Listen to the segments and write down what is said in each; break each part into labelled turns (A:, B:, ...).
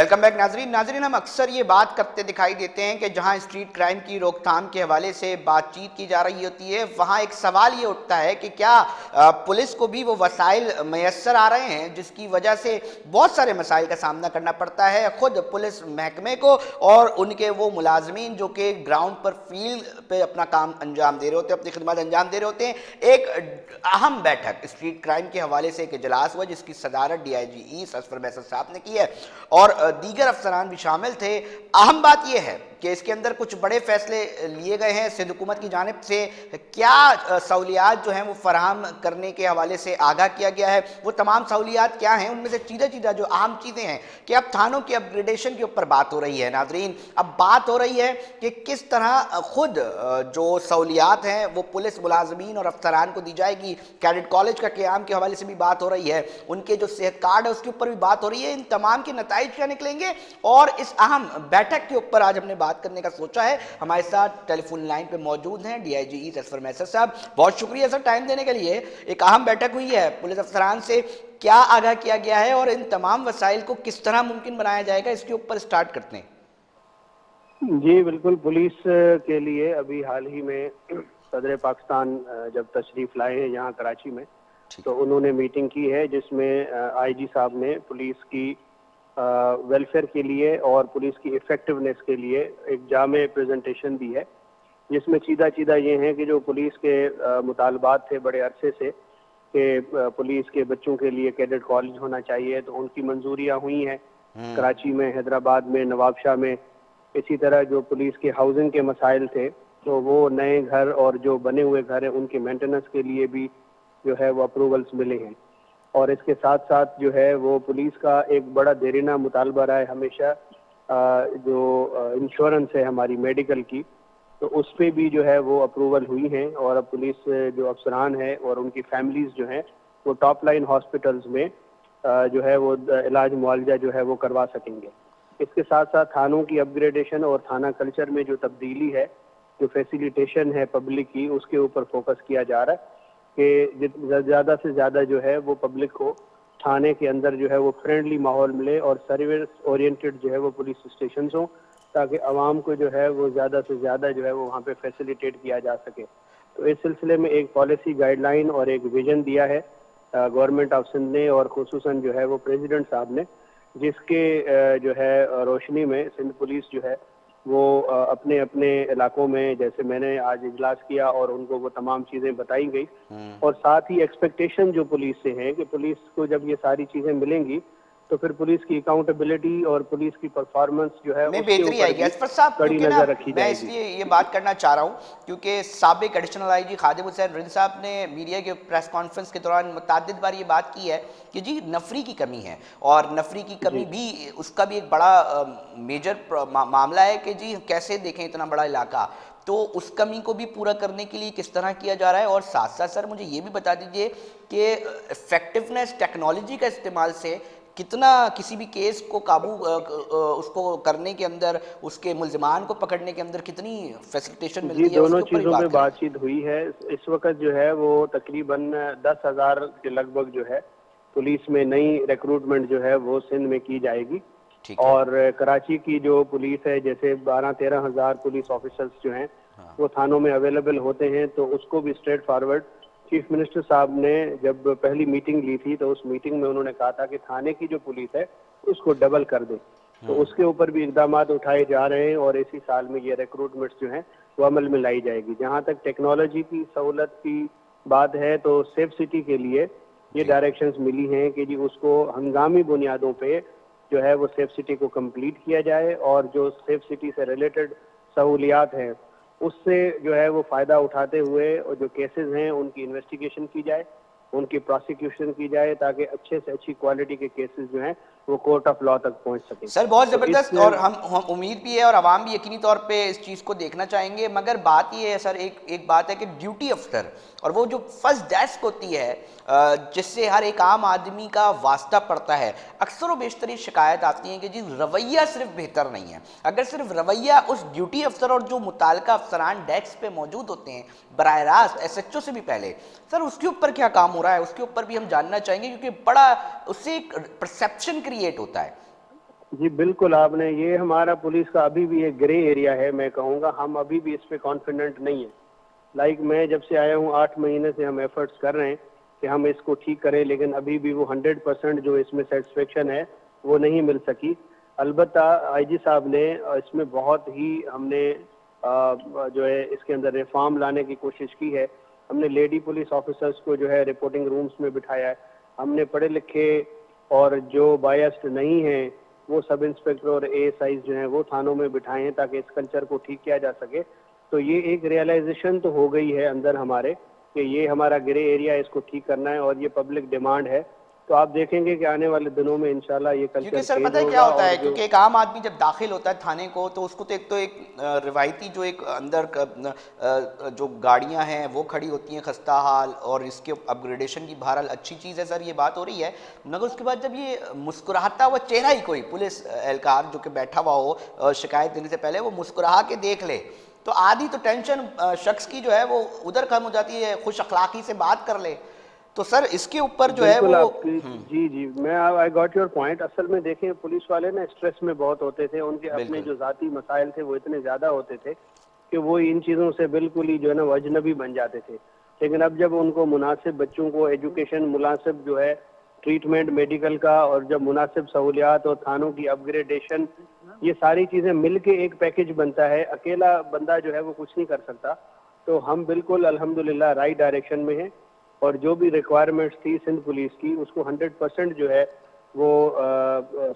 A: Welcome back नाजरीन हम अक्सर ये बात करते दिखाई देते हैं कि जहां स्ट्रीट क्राइम की रोकथाम के हवाले से बातचीत की जा रही होती है वहां एक सवाल ये उठता है कि क्या पुलिस को भी वो वसाइल मैसर आ रहे हैं जिसकी वजह से बहुत सारे मसाइल का सामना करना पड़ता है खुद पुलिस महकमे को और उनके वो मुलाजमीन जो कि ग्राउंड पर फील्ड पे अपना काम अंजाम दे रहे होते हैं, अपनी खिदमत अंजाम दे रहे होते हैं। एक अहम बैठक स्ट्रीट क्राइम के हवाले से एक इजलास हुआ जिसकी सदारत DIG ईस्ट असफर बैसर साहब ने की है और दीगर अफसरान भी शामिल थे। अहम बात यह है कि इसके अंदर कुछ बड़े फैसले लिए गए हैं सिंध हुकूमत की जानिब से। क्या सहूलियात जो हैं वो फराहम करने के हवाले से आगाह किया गया है, वो तमाम सहूलियात क्या हैं, उनमें से चीज़ा जो अहम चीज़ें हैं कि अब थानों की अपग्रेडेशन के ऊपर बात हो रही है। नाजरीन, अब बात हो रही है कि किस तरह खुद जो सहूलियात हैं वो पुलिस मुलाजमीन और अफसरान को दी जाएगी। कैडेट कॉलेज का क़याम के हवाले से भी बात हो रही है, उनके जो सेहत कार्ड है उसके ऊपर भी बात हो रही है। इन तमाम के नताइज क्या निकलेंगे और इस अहम बैठक के ऊपर आज हमने बात करने का सोचा है। हमारे साथ टेलीफोन लाइन पे मौजूद हैं DIG ईस्ट असफर बैसर साहब। बहुत शुक्रिया सर टाइम देने के लिए। एक अहम बैठक हुई है, पुलिस अफसरान से क्या आगाह किया गया है और इन तमाम वसाइल को किस तरह मुमकिन बनाया जाएगा, इसके ऊपर स्टार्ट करते हैं।
B: जी बिल्कुल, पुलिस के लिए अभी हाल ही में सदर पाकिस्तान जब तशरीफ लाए हैं यहाँ कराची में, तो उन्होंने मीटिंग की है जिसमें IG साहब ने पुलिस की वेलफेयर के लिए और पुलिस की इफेक्टिवनेस के लिए एक जामे प्रेजेंटेशन दी है, जिसमें सीधा ये है कि जो पुलिस के मुतालबात थे बड़े अरसे से कि पुलिस के बच्चों के लिए कैडेट कॉलेज होना चाहिए, तो उनकी मंजूरियाँ हुई हैं कराची में, हैदराबाद में, नवाबशाह में। इसी तरह जो पुलिस के हाउसिंग के मसाइल थे तो वो नए घर और जो बने हुए घर हैं उनके मेंटेनेंस के लिए भी जो है वो अप्रूवल्स मिले हैं। और इसके साथ साथ जो है वो पुलिस का एक बड़ा देरीना मुतालबा रहा है हमेशा जो इंश्योरेंस है हमारी मेडिकल की, तो उस पर भी जो है वो अप्रूवल हुई हैं और अब पुलिस जो अफसरान है और उनकी फैमिलीज जो हैं वो टॉप लाइन हॉस्पिटल्स में जो है वो इलाज मुआवजा जो है वो करवा सकेंगे। इसके साथ साथ थानों की अपग्रेडेशन और थाना कल्चर में जो तब्दीली है, जो फैसिलिटेशन है पब्लिक की, उसके ऊपर फोकस किया जा रहा है कि ज़्यादा से ज़्यादा जो है वो पब्लिक को थाने के अंदर जो है वो फ्रेंडली माहौल मिले और सर्विस ओरिएंटेड जो है वो पुलिस स्टेशन हों, ताकि आवाम को जो है वो ज़्यादा से ज़्यादा जो है वो वहाँ पे फैसिलिटेट किया जा सके। तो इस सिलसिले में एक पॉलिसी गाइडलाइन और एक विजन दिया है गवर्नमेंट ऑफ सिंध ने और खुसूसन जो है वो प्रेसिडेंट साहब ने, जिसके जो है रोशनी में सिंध पुलिस जो है वो अपने अपने इलाकों में, जैसे मैंने आज इजलास किया और उनको वो तमाम चीज़ें बताई गई और साथ ही एक्सपेक्टेशन जो पुलिस से है कि पुलिस को जब ये सारी चीज़ें मिलेंगी तो फिर पुलिस की अकाउंटेबिलिटी और पुलिस की परफॉर्मेंस जो है
A: में
B: उसके
A: बेहतरी
B: ऊपर
A: आएगी।
B: भी
A: असफर साहब,
B: कड़ी
A: क्योंकि ना
B: नजर रखी
A: मैं
B: जाएगी।
A: इसलिए ये बात करना चाह रहा हूँ क्योंकि साबिक एडिशनल IG खादिम हुसैन रिंद साहब ने मीडिया के प्रेस कॉन्फ्रेंस के दौरान मुतअद्दिद बार ये बात की है कि जी नफरी की कमी है और नफरी की कमी
B: जी
A: भी उसका भी एक बड़ा मेजर मामला है कि जी कैसे देखें इतना बड़ा इलाका, तो उस कमी को भी पूरा करने के लिए किस तरह किया जा रहा है। और साथ साथ सर मुझे ये भी बता दीजिए कि इफेक्टिवनेस टेक्नोलॉजी का इस्तेमाल से कितना किसी भी केस को काबू उसको करने के अंदर, उसके मुल्जिमान को पकड़ने के अंदर कितनी फैसिलिटेशन
B: जी,
A: मिलती है,
B: दोनों
A: उसके ऊपर भी
B: चीज़ों पे
A: बात करें।
B: बातचीत हुई है। इस वक्त जो है वो तकरीबन 10,000 के लगभग जो है पुलिस में नई रिक्रूटमेंट जो है वो सिंध में की जाएगी
A: ठीक है।
B: और कराची की जो पुलिस है जैसे 12-13 हज़ार पुलिस ऑफिसर्स जो हैं वो थानों में अवेलेबल होते हैं, तो उसको भी स्ट्रेट फॉरवर्ड चीफ मिनिस्टर साहब ने जब पहली मीटिंग ली थी तो उस मीटिंग में उन्होंने कहा था कि थाने की जो पुलिस है उसको डबल कर दें, तो उसके ऊपर भी इकदाम उठाए जा रहे हैं और इसी साल में ये रिक्रूटमेंट्स जो हैं वो अमल में लाई जाएगी। जहाँ तक टेक्नोलॉजी की सहूलत की बात है तो सेफ सिटी के लिए ये डायरेक्शंस मिली हैं कि जी उसको हंगामी बुनियादों पे जो है वो सेफ सिटी को कंप्लीट किया जाए और जो सेफ सिटी से रिलेटेड सहूलियात हैं उससे जो है वो फ़ायदा उठाते हुए और जो केसेस हैं उनकी इन्वेस्टिगेशन की जाए, उनकी प्रोसिक्यूशन की जाए, ताकि अच्छे से अच्छी क्वालिटी के केसेस जो हैं वो कोर्ट ऑफ लॉ तक पहुंच सकें।
A: सर बहुत
B: तो इस
A: ज़बरदस्त, और हम उम्मीद भी है और आवाम भी यकीनी तौर पे इस चीज़ को देखना चाहेंगे। मगर बात ये है सर, एक बात है कि ड्यूटी अफसर और वो जो फर्स्ट डेस्क होती है जिससे हर एक आम आदमी का वास्ता पड़ता है, अक्सर व बेशतर शिकायत आती है कि जी रवैया सिर्फ बेहतर नहीं है। अगर सिर्फ रवैया उस ड्यूटी अफसर और जो मुताल्लिका अफसरान डेस्क पे मौजूद होते हैं बराह रास्त SHO से भी पहले, सर उसके ऊपर क्या काम हो रहा है, उसके ऊपर भी हम जानना चाहेंगे क्योंकि बड़ा उससे एक परसेप्शन क्रिएट होता है।
B: जी बिल्कुल, आपने ये हमारा पुलिस का अभी भी एक ग्रे एरिया है, मैं कहूँगा हम अभी भी इस पे कॉन्फिडेंट नहीं है। मैं जब से आया हूँ 8 महीने से हम एफर्ट्स कर रहे हैं कि हम इसको ठीक करें, लेकिन अभी भी वो 100% जो इसमें सेटिस्फेक्शन है वो नहीं मिल सकी। अलबत्ता आईजी साहब ने इसमें बहुत ही हमने जो है इसके अंदर रिफॉर्म लाने की कोशिश की है। हमने लेडी पुलिस ऑफिसर्स को जो है रिपोर्टिंग रूम्स में बिठाया है। हमने पढ़े लिखे और जो बायस्ड नहीं हैं वो सब इंस्पेक्टर और एएसआई जो हैं वो थानों में बिठाए हैं ताकि इस कल्चर को ठीक किया जा सके। तो ये एक रियलाइजेशन तो हो गई है अंदर हमारे कि ये हमारा ग्रे एरिया है, इसको ठीक करना है और ये पब्लिक डिमांड है। तो आप देखेंगे कि आने वाले दिनों में इंशाल्लाह ये
A: क्योंकि
B: कल्चर
A: सर
B: चेंज
A: पता है क्या
B: होगा।
A: होता
B: और
A: है,
B: जो
A: क्योंकि एक आम आदमी जब दाखिल होता है थाने को तो उसको तो एक रिवायती जो एक अंदर जो गाड़ियां हैं वो खड़ी होती हैं खस्ता हाल, और इसके अपग्रेडेशन की बहरहाल अच्छी चीज़ है सर, ये बात हो रही है। मगर उसके बाद जब ये मुस्कुराता हुआ चेहरा ही कोई पुलिस एहलकार जो कि बैठा हुआ हो शिकायत देने से पहले वो मुस्कुरा के देख ले, तो आधी तो टेंशन शख्स की जो है वो उधर कम हो जाती है, खुश अखलाकी से बात कर ले। तो सर इसके ऊपर जो है
B: बिल्कुल
A: वो
B: आपकी जी जी, मैं आई गॉट योर पॉइंट। असल में देखें पुलिस वाले ना स्ट्रेस में बहुत होते थे, उनके अपने
A: बिल्कुल
B: जो जाती मसाइल थे वो इतने ज़्यादा होते थे कि वो इन चीज़ों से बिल्कुल ही जो है ना वो अजनबी बन जाते थे। लेकिन अब जब उनको मुनासिब बच्चों को एजुकेशन, मुनासिब जो है ट्रीटमेंट मेडिकल का, और जब मुनासिब सहूलियात और थानों की अपग्रेडेशन, ये सारी चीज़ें मिल के एक पैकेज बनता है, अकेला बंदा जो है वो कुछ नहीं कर सकता। तो हम बिल्कुल अल्हम्दुलिल्लाह राइट डायरेक्शन में हैं और जो भी रिक्वायरमेंट्स थी सिंध पुलिस की उसको 100% जो है वो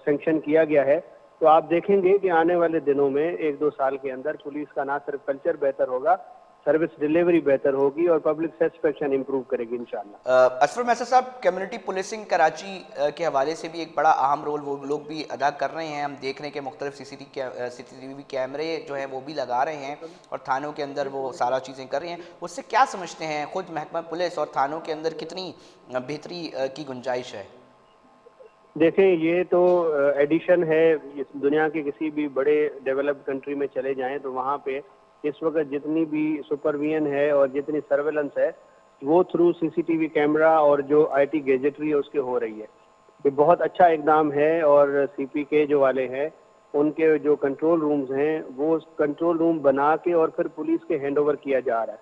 B: सैंक्शन किया गया है। तो आप देखेंगे कि आने वाले दिनों में 1-2 साल के अंदर पुलिस का ना सिर्फ कल्चर बेहतर होगा, सर्विस डिलीवरी बेहतर होगी और पब्लिक सेटिस्फेक्शन इंप्रूव करेगी इंशाल्लाह।
A: असफर मैसर साहब, कम्युनिटी पुलिसिंग कराची के हवाले से भी एक बड़ा अहम रोल वो लोग भी अदा कर रहे हैं। हम देख रहे हैं कि मुख्तलिफ सीसीटीवी कैमरे जो हैं वो भी लगा रहे हैं और थानों के अंदर वो सारा चीज़ें कर रहे हैं। उससे क्या समझते हैं, खुद महकमा पुलिस और थानों के अंदर कितनी बेहतरी की गुंजाइश है?
B: देखें ये तो एडिशन है। इस दुनिया के किसी भी बड़े डेवलप्ड कंट्री में चले जाएं तो वहाँ पे इस वक्त जितनी भी सुपरविजन है और जितनी सर्वेलेंस है वो थ्रू सीसीटीवी कैमरा और जो आईटी गैजेटरी है उसके हो रही है। ये बहुत अच्छा इकदाम है और सीपी के जो वाले हैं उनके जो कंट्रोल रूम्स हैं वो कंट्रोल रूम बना के और फिर पुलिस के हैंड ओवर किया जा रहा है।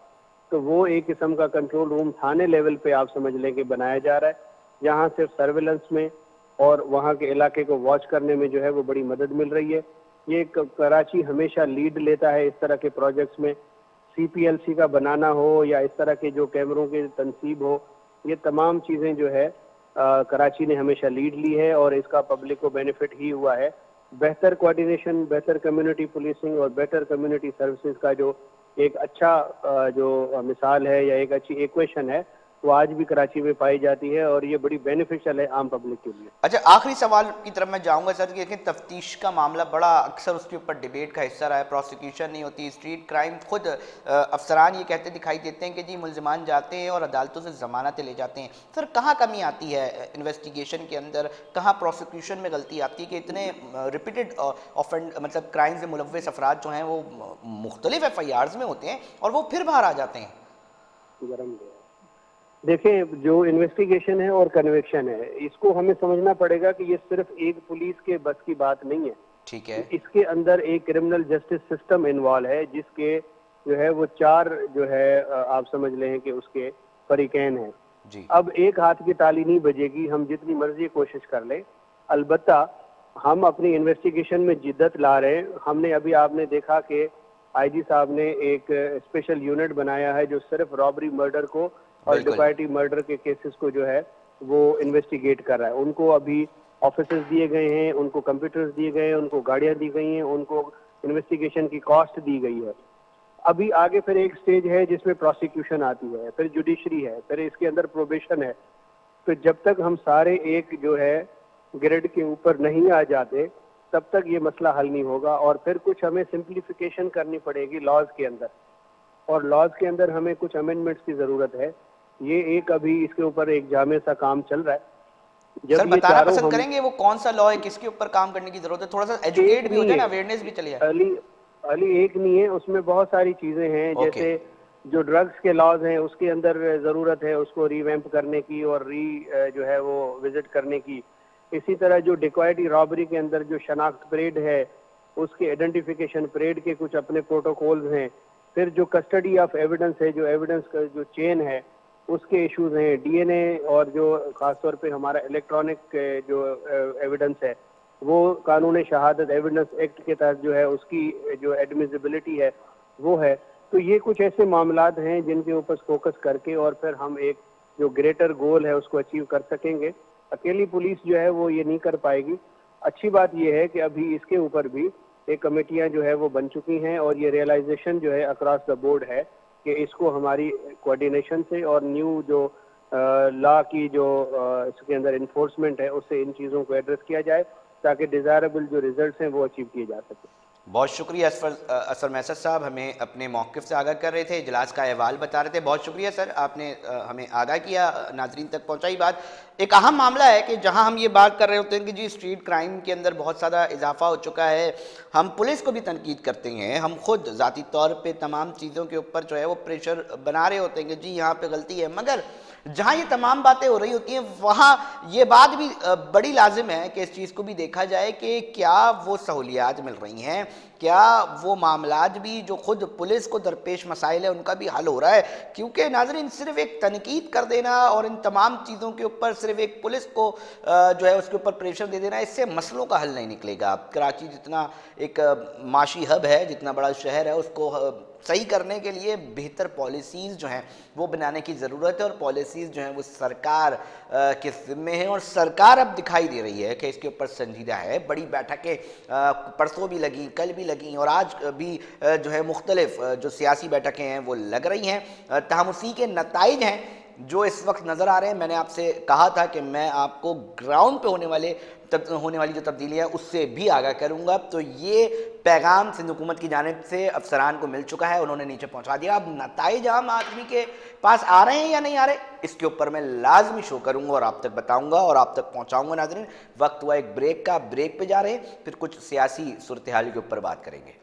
B: तो वो एक किस्म का कंट्रोल रूम थाने लेवल पे आप समझ लें कि बनाया जा रहा है, जहाँ सिर्फ सर्वेलेंस में और वहाँ के इलाके को वॉच करने में जो है वो बड़ी मदद मिल रही है। ये कराची हमेशा लीड लेता है इस तरह के प्रोजेक्ट्स में। सीपीएलसी का बनाना हो या इस तरह के जो कैमरों की तनसीब हो, ये तमाम चीज़ें जो है कराची ने हमेशा लीड ली है और इसका पब्लिक को बेनिफिट ही हुआ है। बेहतर कोऑर्डिनेशन, बेहतर कम्युनिटी पुलिसिंग और बेहतर कम्युनिटी सर्विसेज का जो एक अच्छा जो मिसाल है या एक अच्छी इक्वेशन है वो आज भी कराची में पाई जाती है और ये बड़ी बेनिफिशियल है आम पब्लिक के लिए।
A: अच्छा, आखिरी सवाल की तरफ मैं जाऊंगा सर। देखें, तफ्तीश का मामला बड़ा अक्सर उसके ऊपर डिबेट का हिस्सा रहा है, प्रोसिक्यूशन नहीं होती, स्ट्रीट क्राइम, खुद अफसरान ये कहते दिखाई देते हैं कि जी मुल्जिमान जाते हैं और अदालतों से ज़मानतें ले जाते हैं। सर कहाँ कमी आती है इन्वेस्टिगेशन के अंदर, कहाँ प्रोसिक्यूशन में गलती आती है कि इतने रिपीटेड ऑफेंड मतलब क्राइम से मुलव्वस अफराद जो हैं वो मुख्तलिफ FIRs में होते हैं और वो फिर बाहर आ जाते हैं?
B: देखें जो इन्वेस्टिगेशन है और कन्विक्शन है इसको हमें समझना पड़ेगा कि ये सिर्फ एक पुलिस के बस की बात नहीं है।
A: ठीक है।
B: इसके अंदर एक क्रिमिनल जस्टिस सिस्टम इन्वॉल्व है जिसके जो है वो 4 जो है आप समझ लें कि उसके फरीकैन हैं।
A: जी।
B: अब एक हाथ की ताली नहीं बजेगी, हम जितनी मर्जी कोशिश कर लें। अलबत्ता हम अपनी इन्वेस्टिगेशन में जिद्दत ला रहे हैं। हमने अभी आपने देखा कि आईजी साहब ने एक स्पेशल यूनिट बनाया है जो सिर्फ रॉबरी मर्डर को और डिपार्टी मर्डर के केसेस को जो है वो इन्वेस्टिगेट कर रहा है। उनको अभी ऑफिसर्स दिए गए हैं, उनको कंप्यूटर्स दिए गए हैं, उनको गाड़ियां दी गई हैं, उनको इन्वेस्टिगेशन की कॉस्ट दी गई है। अभी आगे फिर एक स्टेज है जिसमें प्रोसिक्यूशन आती है, फिर जुडिशरी है, फिर इसके अंदर प्रोबेशन है। तो जब तक हम सारे एक जो है ग्रेड के ऊपर नहीं आ जाते तब तक ये मसला हल नहीं होगा और फिर कुछ हमें सिंप्लीफिकेशन करनी पड़ेगी लॉज के अंदर, और लॉज के अंदर हमें कुछ अमेंडमेंट्स की जरूरत है। ये एक अभी इसके ऊपर एक जामे सा काम चल रहा है। जब
A: सर
B: ये
A: बताना
B: चारों
A: पसंद
B: हम
A: करेंगे वो कौन सा लॉ है, किसके ऊपर काम करने की जरूरत है? थोड़ा सा एजुकेट भी हो जाए ना, अवेयरनेस भी चले जाए।
B: अली अली एक नहीं है, उसमें बहुत सारी चीजें हैं। जैसे जो ड्रग्स के लॉज हैं उसके अंदर जरूरत है उसको रीवैम्प करने की और जो है वो विजिट करने की। इसी तरह जो डिकॉयटी रॉबरी के अंदर जो शनाख्त परेड है, उसके आइडेंटिफिकेशन परेड के कुछ अपने प्रोटोकॉल्स हैं। फिर जो कस्टडी ऑफ एविडेंस है, जो एविडेंस का जो चेन है, उसके इश्यूज हैं। डीएनए और जो खासतौर पे हमारा इलेक्ट्रॉनिक जो एविडेंस है, वो कानून शहादत एविडेंस एक्ट के तहत जो है उसकी जो एडमिसिबिलिटी है वो है। तो ये कुछ ऐसे मामलात हैं जिनके ऊपर फोकस करके और फिर हम एक जो ग्रेटर गोल है उसको अचीव कर सकेंगे। अकेली पुलिस जो है वो ये नहीं कर पाएगी। अच्छी बात ये है कि अभी इसके ऊपर भी एक कमेटियां जो है वो बन चुकी हैं और ये रियलाइजेशन जो है अक्रॉस द बोर्ड है कि इसको हमारी कोऑर्डिनेशन से और न्यू जो लॉ की जो इसके अंदर इन्फोर्समेंट है उससे इन चीज़ों को एड्रेस किया जाए ताकि डिज़ायरेबल जो रिजल्ट्स हैं वो अचीव किए जा सके।
A: बहुत शुक्रिया असर मैसर साहब, हमें अपने मौक़िफ़ से आगाह कर रहे थे, इजलास का अहवाल बता रहे थे। बहुत शुक्रिया सर, आपने हमें आगाह किया, नाज़रीन तक पहुंचाई बात। एक अहम मामला है कि जहां हम ये बात कर रहे होते हैं कि जी स्ट्रीट क्राइम के अंदर बहुत ज़्यादा इजाफा हो चुका है, हम पुलिस को भी तनकीद करते हैं, हम खुद ज़ाती तौर पर तमाम चीज़ों के ऊपर जो है वो प्रेशर बना रहे होते हैं कि जी यहाँ पर गलती है, मगर जहाँ ये तमाम बातें हो रही होती हैं वहाँ ये बात भी बड़ी लाजिम है कि इस चीज़ को भी देखा जाए कि क्या वो सहूलियात मिल रही हैं, क्या वो मामलात भी जो खुद पुलिस को दरपेश मसाइल है उनका भी हल हो रहा है। क्योंकि नाज़रीन सिर्फ एक तनकीद कर देना और इन तमाम चीज़ों के ऊपर सिर्फ एक पुलिस को जो है उसके ऊपर प्रेशर दे देना, इससे मसलों का हल नहीं निकलेगा। कराची जितना एक माशी हब है, जितना बड़ा शहर है, उसको सही करने के लिए बेहतर पॉलिसीज़ जो हैं वो बनाने की ज़रूरत है और पॉलिसीज़ जो हैं वो सरकार के ज़िम्मे हैं और सरकार अब दिखाई दे रही है कि इसके ऊपर संजीदा है। बड़ी बैठकें परसों भी लगी, कल भी लगी और आज भी जो है मुख्तलिफ जो सियासी बैठकें हैं वो लग रही हैं। ताहम उसी के नताइज हैं जो इस वक्त नज़र आ रहे हैं। मैंने आपसे कहा था कि मैं आपको ग्राउंड पे होने वाली जो तब्दीलियाँ उससे भी आगाह करूँगा। तो ये पैगाम सिंध हुकूमत की जानिब से अफसरान को मिल चुका है, उन्होंने नीचे पहुँचा दिया। अब नताइज आम आदमी के पास आ रहे हैं या नहीं आ रहे, इसके ऊपर मैं लाजमी शो करूँगा और आप तक बताऊँगा और आप तक पहुँचाऊँगा। नाज़रीन, वक्त हुआ एक ब्रेक का, ब्रेक पे जा रहे हैं, फिर कुछ सियासी सूरत हाल के ऊपर बात करेंगे।